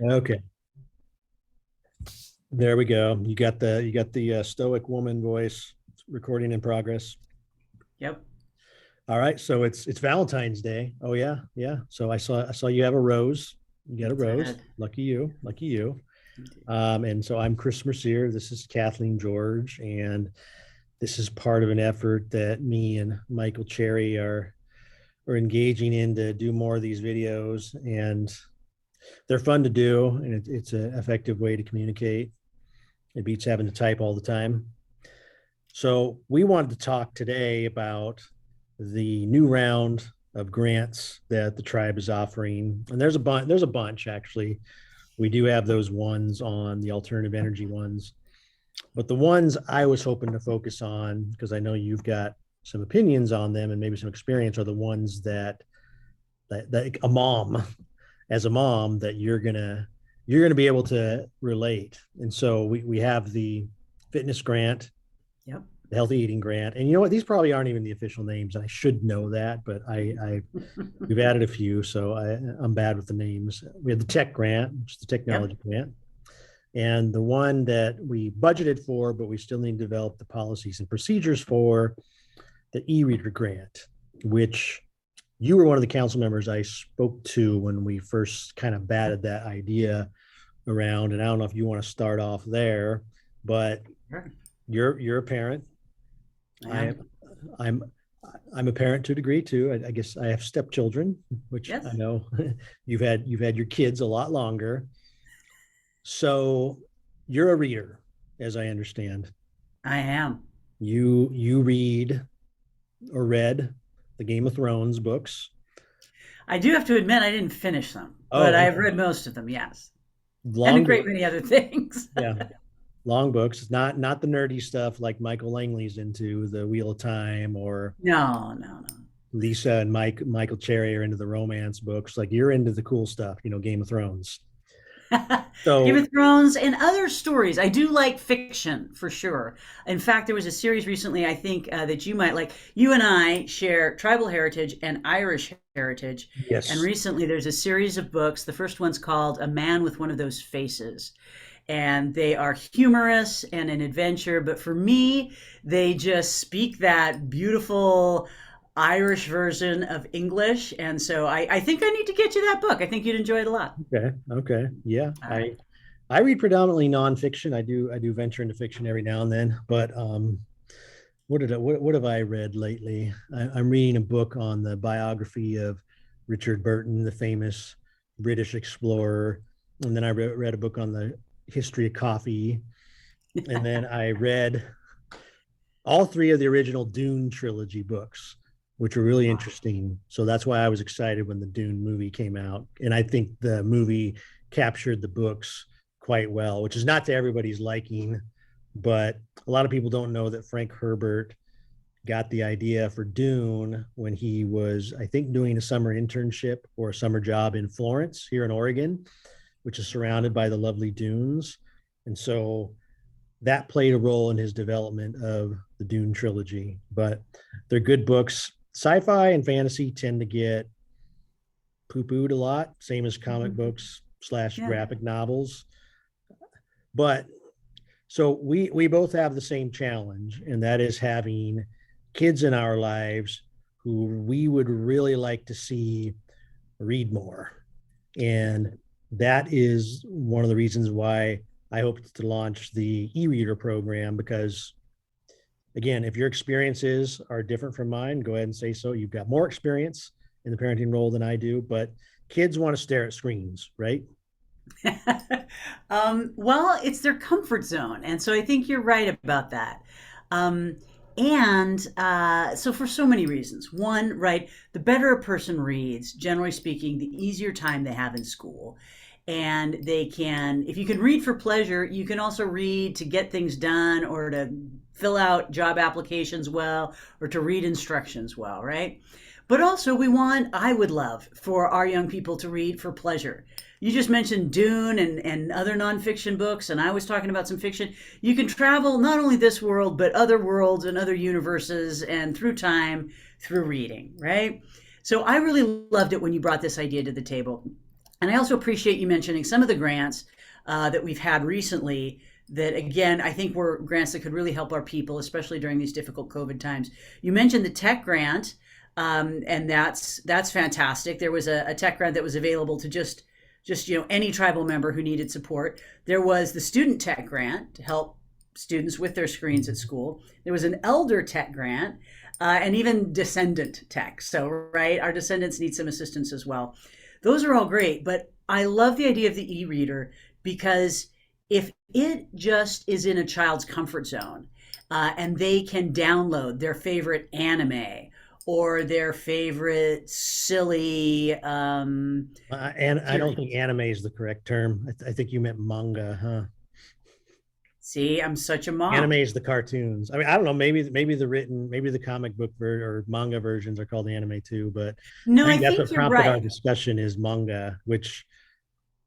Okay, there we go. You got the stoic woman voice recording in progress. Yep. All right, so it's Valentine's Day. Oh yeah, yeah. So I saw you have a rose. You got a Yes, I rose. had. Lucky you. Lucky you. Indeed. And so I'm Chris Mercier. This is Kathleen George, and this is part of an effort that me and Michael Cherry are engaging in to do more of these videos, and they're fun to do, and it's an effective way to communicate. It beats having to type all the time. So we wanted to talk today about the new round of grants that the tribe is offering, and there's a bunch actually. We do have those ones on the alternative energy ones, but the ones I was hoping to focus on, because I know you've got some opinions on them and maybe some experience, are the ones that a mom, as a mom, that you're gonna be able to relate. And so we have the fitness grant, Yep. the healthy eating grant, and you know what? These probably aren't even the official names, and I should know that, but I we've added a few, so I'm bad with the names. We have the tech grant, which is the Yep. technology grant, and the one that we budgeted for, but we still need to develop the policies and procedures for, the e-reader grant, which you were one of the council members I spoke to when we first kind of batted that idea around. And I don't know if you want to start off there, but Sure. you're a parent. I I am. I'm I'm a parent to a degree too. I guess I have stepchildren, which I Yes, know you've had your kids a lot longer. So you're a reader, as I understand. I am. You read or read the Game of Thrones books. I do have to admit I didn't finish them, but Oh, I've okay. read most of them, yes. And a Long great book. many other things. Yeah, long books. Not the nerdy stuff like Michael Langley's into, the Wheel of Time, or No, no, no. Lisa and Michael Cherry are into the romance books. Like you're into the cool stuff, Game of Thrones. Game So of Thrones and other stories. I do like fiction for sure. In fact, there was a series recently I think that you might like. You and I share tribal heritage and Irish heritage. And yes, recently there's a series of books. The first one's called A Man with One of Those Faces. And they are humorous and an adventure. But for me, they just speak that beautiful Irish version of English. And so I think I need to get you that book. I think you'd enjoy it a lot. okay, okay, yeah. All I right. I read predominantly nonfiction. I do venture into fiction every now and then, but what have I read lately? I'm reading a book on the biography of Richard Burton, the famous British explorer, and then I read a book on the history of coffee, and then I read all three of the original Dune trilogy books, which were really Wow. interesting. So that's why I was excited when the Dune movie came out, and I think the movie captured the books quite well, which is not to everybody's liking, but a lot of people don't know that Frank Herbert got the idea for Dune when he was, I think, doing a summer internship or a summer job in Florence here in Oregon, which is surrounded by the lovely dunes. And so that played a role in his development of the Dune trilogy. But they're good books. Sci-fi and fantasy tend to get poo-pooed a lot, same as comic Mhm. books slash Yeah. graphic novels. But so we both have the same challenge, and that is having kids in our lives who we would really like to see read more. Yeah. And that is one of the reasons why I hope to launch the e-reader program, because again, if your experiences are different from mine, go ahead and say so. You've got more experience in the parenting role than I do, but kids want to stare at screens, right? Well, it's their comfort zone. And so I think you're right about that. Um, and so, for so many reasons. One, right, the better a person reads, generally speaking, the easier time they have in school. And they can, if you can read for pleasure, you can also read to get things done or to fill out job applications well or to read instructions well, right? But also, I would love for our young people to read for pleasure. You just mentioned Dune and other nonfiction books, and I was talking about some fiction. You can travel not only this world, but other worlds and other universes and through time through reading, right? So I really loved it when you brought this idea to the table. And I also appreciate you mentioning some of the grants that we've had recently that, again, I think were grants that could really help our people, especially during these difficult COVID times. You mentioned the tech grant, and that's fantastic. There was a tech grant that was available to just any tribal member who needed support. There was the student tech grant to help students with their screens at school. There was an elder tech grant, and even descendant tech. So, right, our descendants need some assistance as well. Those are all great, but I love the idea of the e-reader because if it just is in a child's comfort zone, and they can download their favorite anime or their favorite silly And I don't think anime is the correct term. I think you meant manga, huh? see, I'm such a Anime mom. is the cartoons. I mean, I don't know. Maybe the written, maybe the comic book or manga versions are called anime too. But No, I I think that's what think you're prompted our right. discussion is manga, which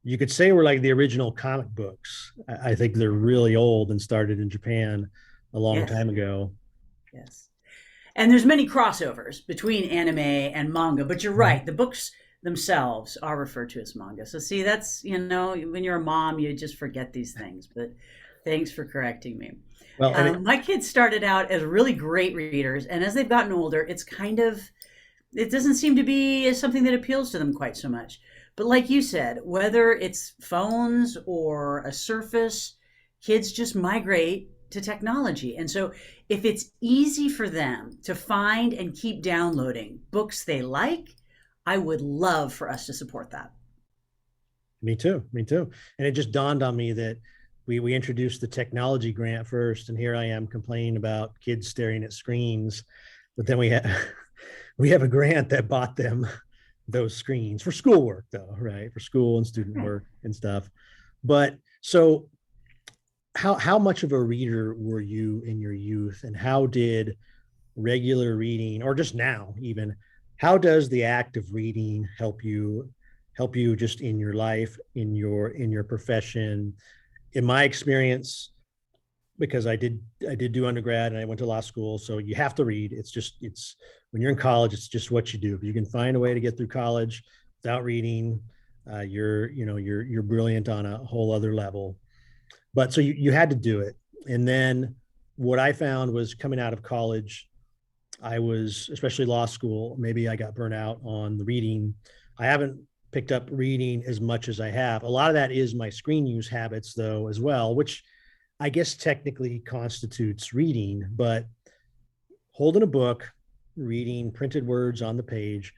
you could say were like the original comic books. I think they're really old and started in Japan a long Yes, time ago. yes. And there's many crossovers between anime and manga, but you're right. The books themselves are referred to as manga. So see, that's, when you're a mom, you just forget these things. But thanks for correcting me. Well, and My kids started out as really great readers, and as they've gotten older, it doesn't seem to be something that appeals to them quite so much. But like you said, whether it's phones or a Surface, kids just migrate to technology. And so if it's easy for them to find and keep downloading books they like, I would love for us to support that. me too, me too. And it just dawned on me that we introduced the technology grant first, and here I am complaining about kids staring at screens, but then we have a grant that bought them those screens for schoolwork, though, right? For school and student Right. work and stuff. But so, how much of a reader were you in your youth, and how did regular reading, or just now even, how does the act of reading help you just in your life, in your profession? In my experience, because I did do undergrad and I went to law school, so you have to read. It's when you're in college, it's just what you do. If you can find a way to get through college without reading, you're brilliant on a whole other level. But so you had to do it. And then what I found was coming out of college, I was, especially law school, maybe I got burnt out on the reading. I haven't picked up reading as much as I have. A lot of that is my screen use habits, though, as well, which I guess technically constitutes reading, but holding a book, reading printed words on the page,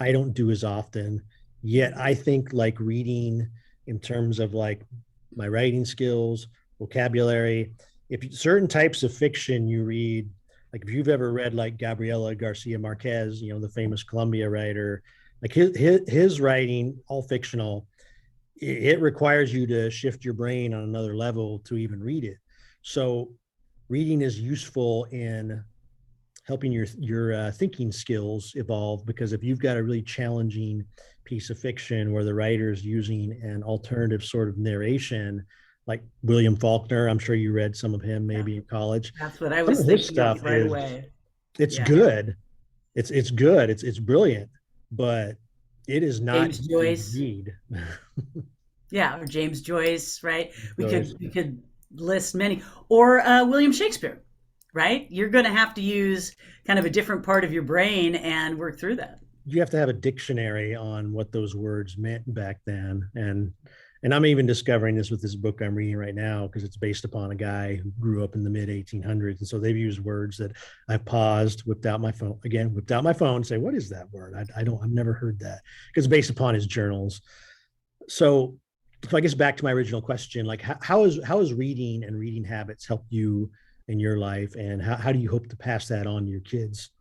I don't do as often. Yet I think like reading in terms of like my writing skills, vocabulary, if certain types of fiction you read, like if you've ever read like Gabriela Garcia Marquez, the famous Columbia writer, like his writing, all fictional, it requires you to shift your brain on another level to even read it. So reading is useful in helping your thinking skills evolve, because if you've got a really challenging piece of fiction where the writer is using an alternative sort of narration, like William Faulkner, I'm sure you read some of him Yeah, maybe in college. that's what I Some was of his thinking of stuff right is away. it's Yeah. good. It's good. It's brilliant, but it is not James easy to Joyce. read. Yeah, or James Joyce, right? We Joyce. could we could list many, or William Shakespeare, right? You're going to have to use kind of a different part of your brain and work through that. You have to have a dictionary on what those words meant back then. And I'm even discovering this with this book I'm reading right now, because it's based upon a guy who grew up in the mid 1800s, and so they've used words that I paused, whipped out my phone, say, what is that word? I've never heard that, because based upon his journals. So so I guess back to my original question, like how is reading and reading habits help you in your life, and how do you hope to pass that on to your kids?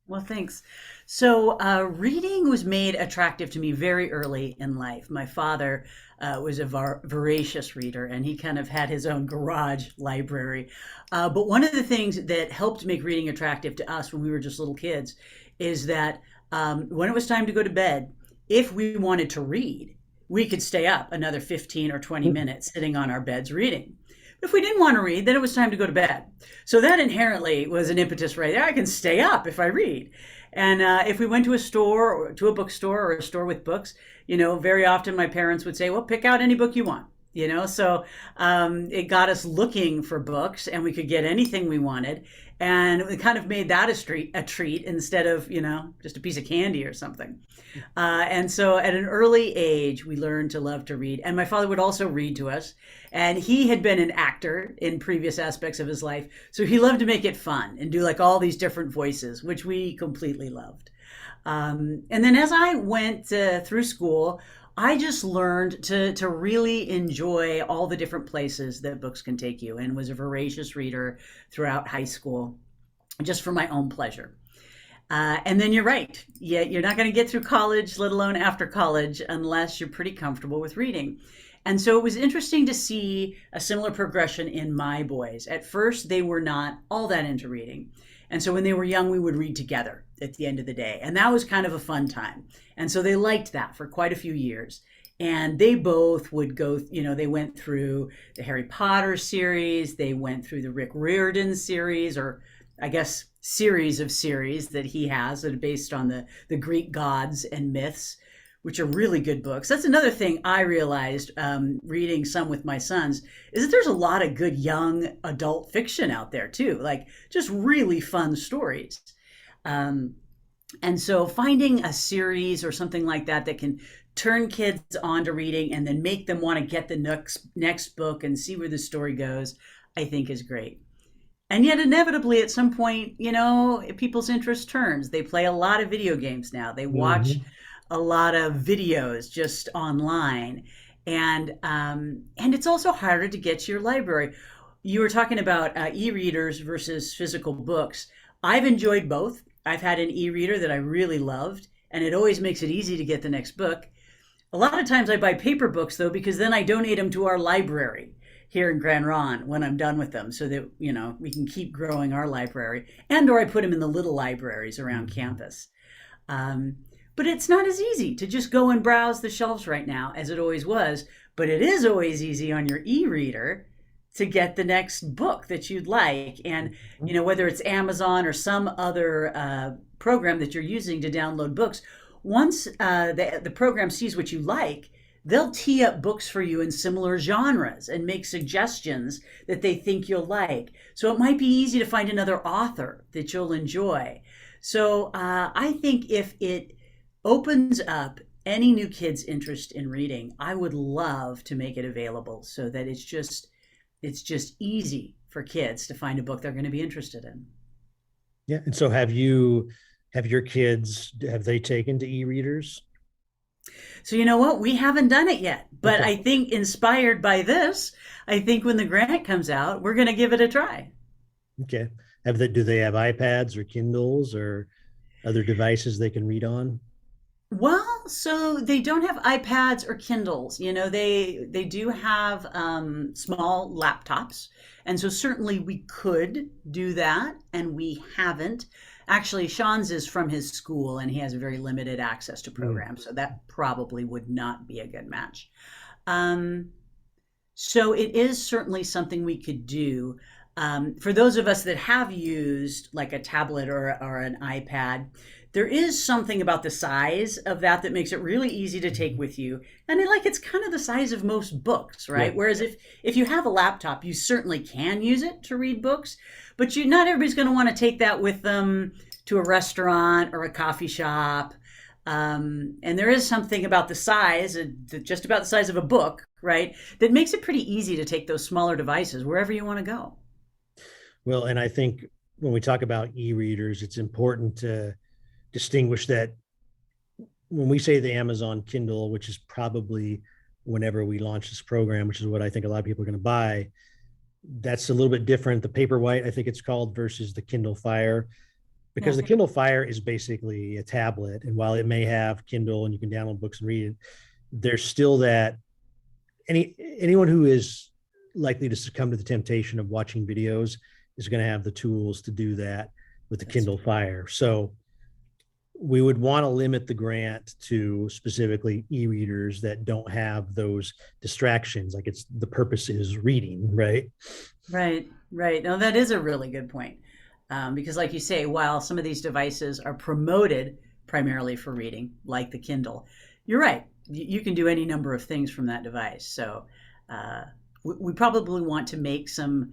Well, thanks. So, reading was made attractive to me very early in life. My father was a voracious reader, and he kind of had his own garage library. But one of the things that helped make reading attractive to us when we were just little kids is that when it was time to go to bed, if we wanted to read, we could stay up another 15 or 20 minutes sitting on our beds reading. If we didn't want to read, then it was time to go to bed. So that inherently was an impetus right there. I can stay up if I read. And if we went to a store or to a bookstore or a store with books, very often my parents would say, well, pick out any book you want. So it got us looking for books, and we could get anything we wanted, and it kind of made that a treat instead of just a piece of candy or something. And so at an early age we learned to love to read, and my father would also read to us, and he had been an actor in previous aspects of his life, so he loved to make it fun and do like all these different voices, which we completely loved. And then as I went through school, I just learned to really enjoy all the different places that books can take you, and was a voracious reader throughout high school, just for my own pleasure. And then you're right. Yeah, you're not going to get through college, let alone after college, unless you're pretty comfortable with reading. And so it was interesting to see a similar progression in my boys. At first, they were not all that into reading. And so when they were young, we would read together at the end of the day. And that was kind of a fun time. And so they liked that for quite a few years. And they both would go, they went through the Harry Potter series, they went through the Rick Riordan series, or I guess series of series that he has that are based on the Greek gods and myths, which are really good books. That's another thing I realized reading some with my sons, is that there's a lot of good young adult fiction out there too, like just really fun stories. And so finding a series or something like that that can turn kids on to reading and then make them want to get the next book and see where the story goes, I think is great. And yet inevitably at some point, people's interest turns. They play a lot of video games now. They watch a lot of videos just online. And it's also harder to get to your library. You were talking about e-readers versus physical books. I've enjoyed both. I've had an e-reader that I really loved, and it always makes it easy to get the next book. A lot of times I buy paper books, though, because then I donate them to our library here in Grand Ronde when I'm done with them, so that we can keep growing our library, or I put them in the little libraries around campus. But it's not as easy to just go and browse the shelves right now as it always was. But it is always easy on your e-reader to get the next book that you'd like. And, whether it's Amazon or some other program that you're using to download books, once the program sees what you like, they'll tee up books for you in similar genres and make suggestions that they think you'll like. So it might be easy to find another author that you'll enjoy. So I think if it opens up any new kid's interest in reading, I would love to make it available so that it's just easy for kids to find a book they're going to be interested in. Yeah. And so have your kids, have they taken to e-readers? So you know what? We haven't done it yet, but Okay. I think inspired by this, I think when the grant comes out, we're going to give it a try. Okay. Do they have iPads or Kindles or other devices they can read on? Well, so they don't have iPads or Kindles. They do have small laptops, and so certainly we could do that, and we haven't. Actually, Sean's is from his school, and he has very limited access to programs, so that probably would not be a good match. Um, so it is certainly something we could do. For those of us that have used like a tablet or an iPad, there is something about the size of that makes it really easy to take with you. And it's kind of the size of most books, right? Yeah. Whereas if you have a laptop, you certainly can use it to read books, but not everybody's going to want to take that with them to a restaurant or a coffee shop. And there is something about the size, just about the size of a book, right, that makes it pretty easy to take those smaller devices wherever you want to go. Well, and I think when we talk about e-readers, it's important to distinguish that when we say the Amazon Kindle, which is probably whenever we launch this program, which is what I think a lot of people are going to buy, that's a little bit different. The Paperwhite, I think it's called, versus the Kindle Fire, because Yeah. the Kindle Fire is basically a tablet. And while it may have Kindle and you can download books and read it, there's still that anyone who is likely to succumb to the temptation of watching videos is going to have the tools to do that with the Kindle Fire. So we would want to limit the grant to specifically e-readers that don't have those distractions. Like the purpose is reading, right? Right. No, that is a really good point. Because, like you say, while some of these devices are promoted primarily for reading, like the Kindle, you're right. You can do any number of things from that device. So uh, we probably want to make some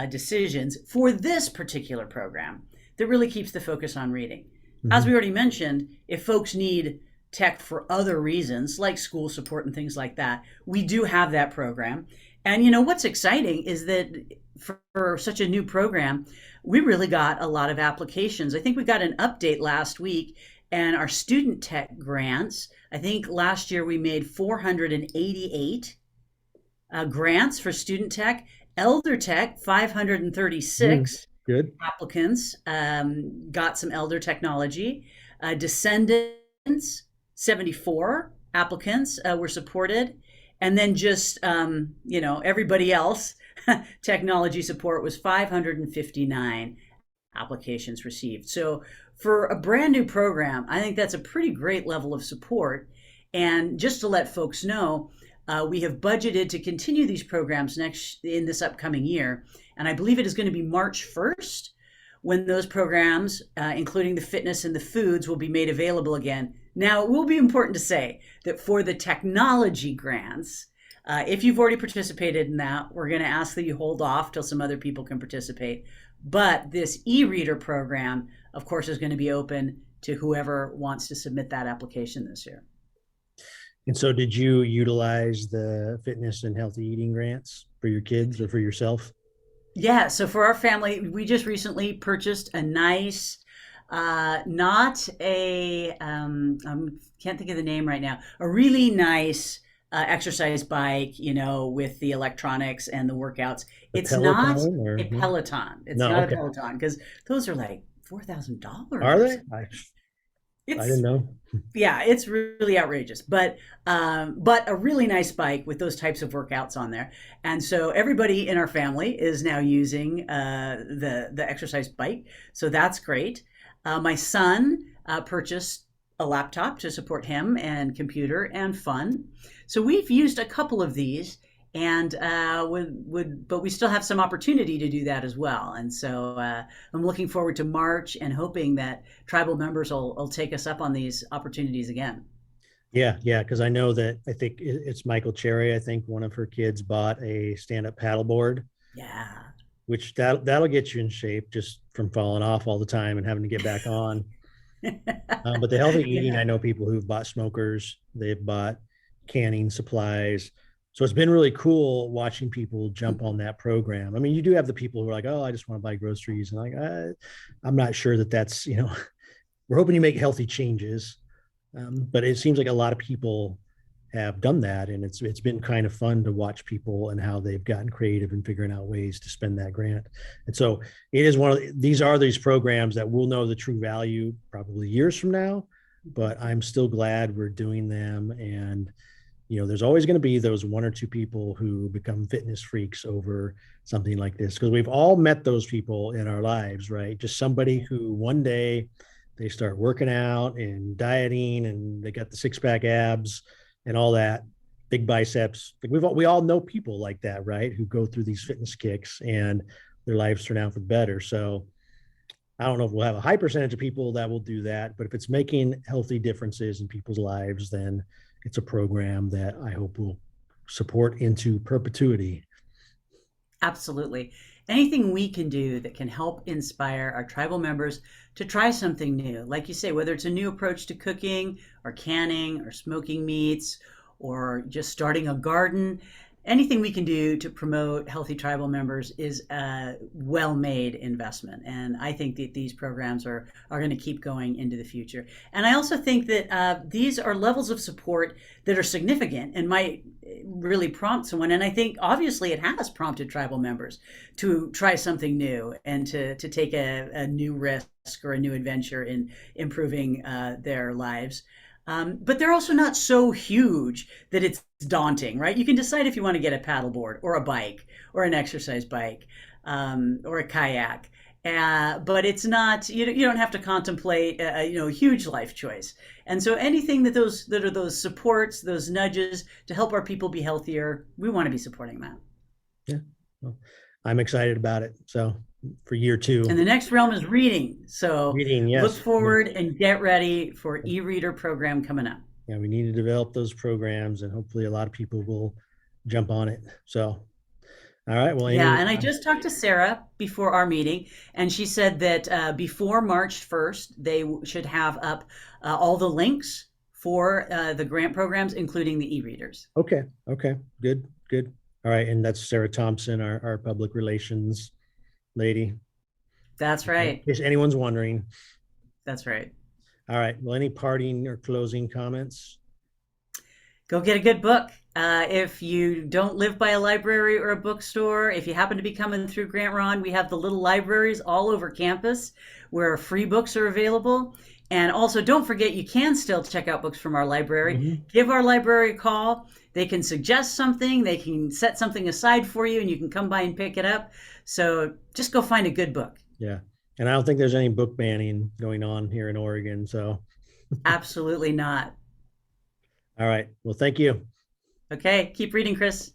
decisions for this particular program that really keeps the focus on reading. As we Mhm. already mentioned, if folks need tech for other reasons, like school support and things like that, we do have that program. And what's exciting is that for such a new program, we really got a lot of applications. I think we got an update last week, and our student tech grants, I think last year we made 488 grants for student tech, elder tech, Mm, 536 good. applicants got some elder technology. Descendants, 74 applicants were supported. And then just, everybody else, technology support was 559 applications received. So for a brand new program, I think that's a pretty great level of support. And just to let folks know, we have budgeted to continue these programs next in this upcoming year, and I believe it is going to be March 1st when those programs, including the fitness and the foods, will be made available again. Now, it will be important to say that for the technology grants, if you've already participated in that, we're going to ask that you hold off till some other people can participate. But this e-reader program, of course, is going to be open to whoever wants to submit that application this year. And so did you utilize the fitness and healthy eating grants for your kids or for yourself? Yeah, so for our family, we just recently purchased a nice, not a, I can't think of the name right now, a really nice exercise bike, with the electronics and the workouts. The It's not Peloton or a no? Peloton. It's No, not a okay. Peloton because those are like $4,000 Are or they? something. I didn't It's know. Yeah, it's really outrageous, but a really nice bike with those types of workouts on there. And so everybody in our family is now using the exercise bike, so that's great. My son purchased a laptop to support him and computer and fun. So we've used a couple of these, and but we still have some opportunity to do that as well. And so I'm looking forward to March and hoping that tribal members will take us up on these opportunities again. Yeah, yeah, because I know that I think it's Michael Cherry. I think one of her kids bought a stand-up paddleboard, Yeah. which that'll get you in shape just from falling off all the time and having to get back on. But the healthy eating, Yeah. I know people who've bought smokers, they've bought canning supplies. So it's been really cool watching people jump on that program. I mean, you do have the people who are like, "Oh, I just want to buy groceries," and like, I'm not sure that that's we're hoping you make healthy changes, but it seems like a lot of people have done that, and it's been kind of fun to watch people and how they've gotten creative in figuring out ways to spend that grant. And so it is one of these programs that we'll know the true value probably years from now, but I'm still glad we're doing them. And there's always going to be those one or two people who become fitness freaks over something like this, because we've all met those people in our lives, right? Just somebody who one day they start working out and dieting and they got the six-pack abs and all that, big biceps. Like we all know people like that, right? Who go through these fitness kicks and their lives turn out for better. So I don't know if we'll have a high percentage of people that will do that, but if it's making healthy differences in people's lives, then it's a program that I hope will support into perpetuity. Absolutely. Anything we can do that can help inspire our tribal members to try something new, like you say, whether it's a new approach to cooking or canning or smoking meats or just starting a garden, anything we can do to promote healthy tribal members is a well made investment. And I think that these programs are going to keep going into the future. And I also think that these are levels of support that are significant and might really prompt someone. And I think obviously it has prompted tribal members to try something new and to take a new risk or a new adventure in improving their lives. But they're also not so huge that it's daunting, right? You can decide if you want to get a paddleboard or a bike or an exercise bike or a kayak. But it's not, you don't have to contemplate a huge life choice. And so anything that are those supports, those nudges to help our people be healthier, we want to be supporting that. Yeah. Well, I'm excited about it. So for year And two. the next realm is reading. So Reading, look yes. forward and get ready for e-reader program coming up. Yeah, we need to develop those programs, and hopefully a lot of people will jump on it. So, all right. Well, Yeah, Amy, and I just talked to Sarah before our meeting, and she said that before March 1st, they should have up all the links for the grant programs, including the e-readers. okay, okay, good, good. All right, and that's Sarah Thompson, our public relations lady. That's In right. case anyone's wondering. That's right. All right. Well, any parting or closing comments? Go get a good book. If you don't live by a library or a bookstore, if you happen to be coming through Grant Ron, we have the little libraries all over campus where free books are available. And also, don't forget, you can still check out books from our library. Mhm. Give our library a call. They can suggest something, they can set something aside for you, and you can come by and pick it up. So just go find a good book. Yeah. And I don't think there's any book banning going on here in Oregon. So, Absolutely not. all right. Well, thank you. Okay, keep reading, Chris.